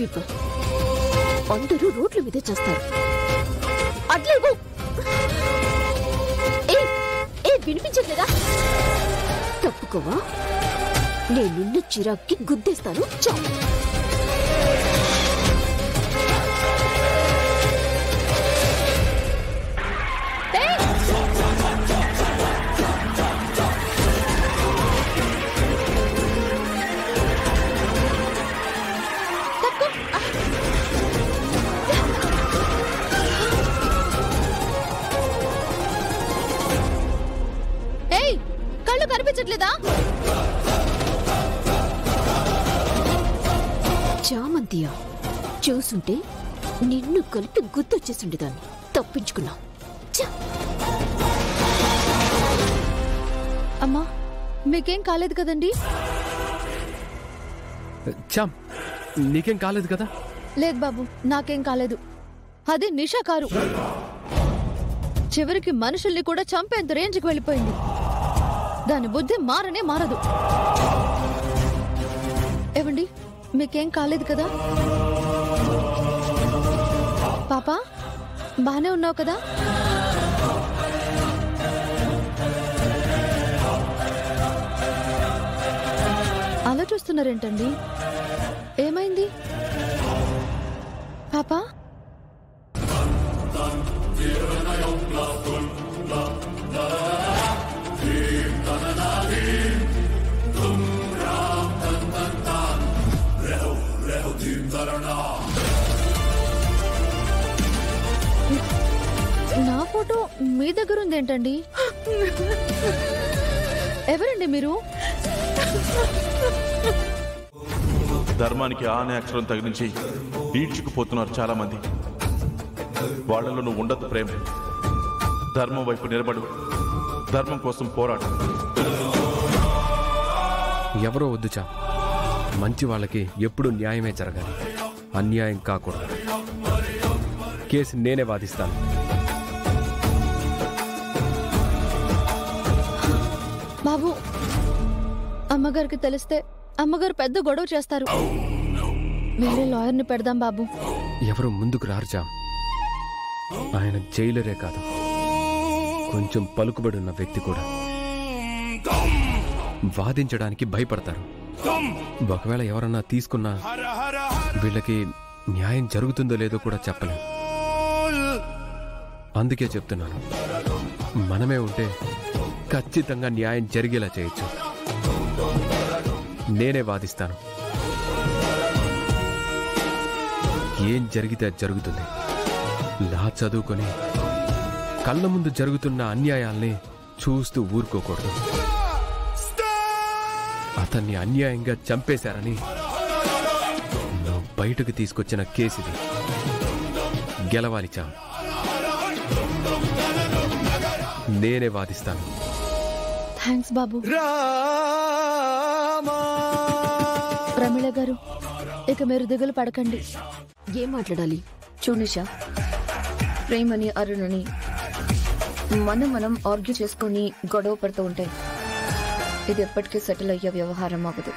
People. అందరూ రోడ్ల మీదే చేస్తారు. అట్లేవు. వినిపించట్లేదా? తప్పుకోవా, నేను నిన్ను చిరాక్కి గుద్దేస్తాను. చాలు. కళ్ళు కనిపించట్లేదా? చామంతియా, చూసుంటే నిన్ను కలిపి గుర్తొచ్చేసుండేదాన్ని. తప్పించుకున్నావు. అమ్మా, మీకేం కాలేదు కదండి? చామ్, నీకేం కాలేదు కదా? లేదు బాబు, నాకేం కాలేదు. అది నిషా కారు. చివరికి మనుషుల్ని కూడా చంపేంత రేంజ్కి వెళ్ళిపోయింది. దాని బుద్ధి మారనే మారదు. ఏవండి, మీకేం కాలేదు కదా? పాపా, బానే ఉన్నావు కదా? అలా చూస్తున్నారేంటండి? ఏమైంది పాపా? నా ఫోటో మీ దగ్గర ఉందేంటండి? ఎవరండి మీరు? ధర్మానికి ఆనే అక్షరం తగిలించి ఈడ్చుకుపోతున్నారు చాలా మంది. వాళ్లలో నువ్వు ఉండదు ప్రేమ. ధర్మం వైపు నిలబడు, ధర్మం కోసం పోరాడు. ఎవరో వద్దు చా, మంచి వాళ్ళకి ఎప్పుడు న్యాయమే జరగాలి, అన్యాయం కాకూడదు. కేసు నేనే వాదిస్తాను. బాబు, అమ్మగారికి తెలిస్తే అమ్మగారు పెద్ద గొడవ చేస్తారు. వేరే లాయర్ని పెడదాం బాబు. ఎవరు ముందుకు రారు చా. ఆయన జైలరే కాదు, కొంచెం పలుకుబడి ఉన్న వ్యక్తి కూడా. వాదించడానికి భయపడతారు. ఒకవేళ ఎవరన్నా తీసుకున్నా వీళ్ళకి న్యాయం జరుగుతుందో లేదో కూడా చెప్పలేం. అందుకే చెప్తున్నాను, మనమే ఉంటే ఖచ్చితంగా న్యాయం జరిగేలా చేయొచ్చు. నేనే వాదిస్తాను. ఏం జరిగితే జరుగుతుంది. లా చదువుకొని కళ్ళ ముందు జరుగుతున్న అన్యాయాల్ని చూస్తూ ఊరుకోకూడదు. అతన్ని అన్యాయంగా చంపేశారని నువ్వు బయటకు తీసుకొచ్చిన కేసుది. గెలవాలి చా. నేనే వాదిస్తాను. థ్యాంక్స్ బాబు. ప్రమీళ గారు, ఇక మీరు దిగులు పడకండి. ఏం మాట్లాడాలి? చూనిషా, ప్రేమని అరుణని మనం ఆర్గ్యూ చేసుకుని గొడవ పడుతూ ఉంటే ఇది ఎప్పటికీ సెటిల్ అయ్యే వ్యవహారం అవ్వదు.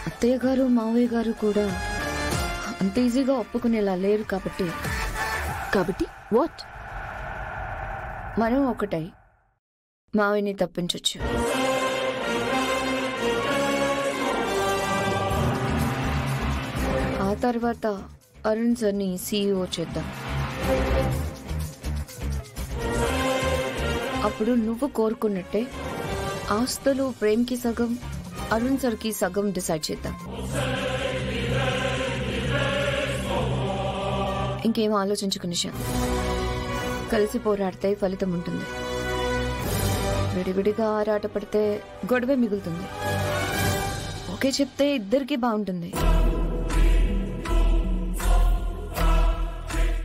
అత్తయ్య గారు మావయ్య గారు కూడా అంత ఈజీగా ఒప్పుకునేలా లేరు. కాబట్టి వాట్? మనం ఒకటై మావయ్యని తప్పించొచ్చు. ఆ తర్వాత అరుణ్ సార్ని CEO చేద్దాం. అప్పుడు నువ్వు కోరుకున్నట్టే ఆస్తులు ప్రేమ్కి సగం, అరుణ్ సార్కి సగం డిసైడ్ చేద్దాం. ఇంకేం ఆలోచించుకు నిషా. కలిసి పోరాడితే ఫలితం ఉంటుంది. విడివిడిగా ఆరాట పడితే గొడవే మిగులుతుంది. ఓకే చెప్తే ఇద్దరికి బాగుంటుంది.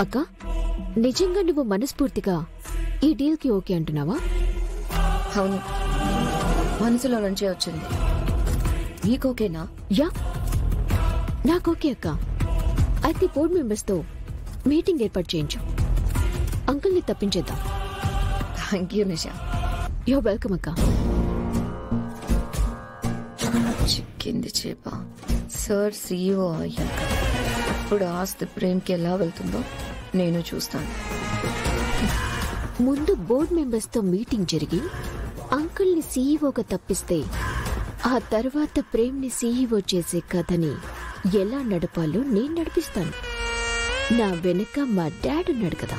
అక్క, నిజంగా నువ్వు మనస్ఫూర్తిగా ఈ డీల్కి ఓకే అంటున్నావా? అవును, మనసులో నుంచే వచ్చింది. నీకోకేనా? యా, నాకోకే అక్క. అయితే బోర్డు మెంబర్స్తో మీటింగ్ ఏర్పాటు చేయించు. అంకుల్ని తప్పించేద్దాం. Thank you Nisha. You're welcome అక్క. చిక్కింది చేప సార్ సీఈఓ అయ్యాక ఇప్పుడు ఆస్తి ప్రేమ్కి ఎలా వెళ్తుందో నేను చూస్తాను. ముందు బోర్డ్ మెంబర్స్ తో మీటింగ్ జరిగి అంకుల్ ని సీఈఓగా తప్పిస్తే ఆ తర్వాత ప్రేమ్ ని సీఈఓ చేసే కథని ఎలా నడపాలో నేను నడిపిస్తాను. నా వెనక మా డాడ్ ఉన్నాడు కదా.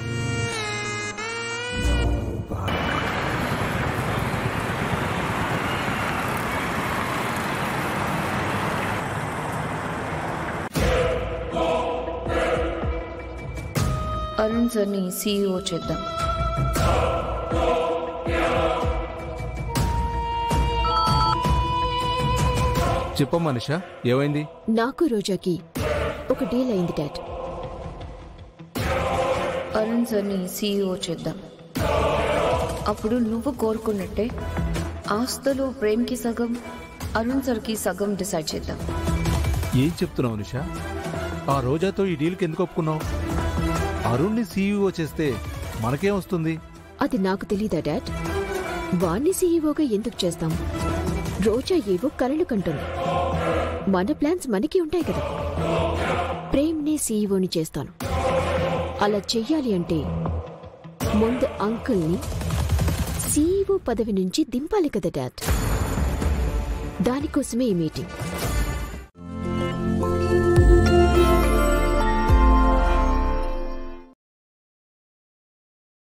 అరుణ్ సార్ని సీఈఓ చేద్దాం. చెప్పమ్మా నిషా, ఏమైంది? నాకు రోజాకి ఒక డీల్ అయింది డాడ్. అరుణ్ సార్ని సీఈఓ చేద్దాం. అప్పుడు నువ్వు కోరుకున్నట్టే ఆస్తులు ప్రేమ్కి సగం, అరుణ్ సార్కి సగం డిసైడ్ చేద్దాం. ఏం చెప్తున్నావు నిషా? ఆ రోజాతో ఈ డీల్కి ఎందుకు ఒప్పుకున్నావు? అరుణ్ని సీఈఓ చేస్తే మనకేం వస్తుంది? అది నాకు తెలీదా డాడ్? వాణ్ణి సీఈఓగా ఎందుకు చేస్తాం? రోజా ఏవో కలలు కంటుంది. మన ప్లాన్స్ మనకి ఉంటాయి కదా. ప్రేమ్నే సీఈఓని చేస్తాను. అలా చెయ్యాలి అంటే ముందు అంకుల్ని సీఈఓ పదవి నుంచి దింపాలి కదా డాడ్. దానికోసమే ఈ మీటింగ్.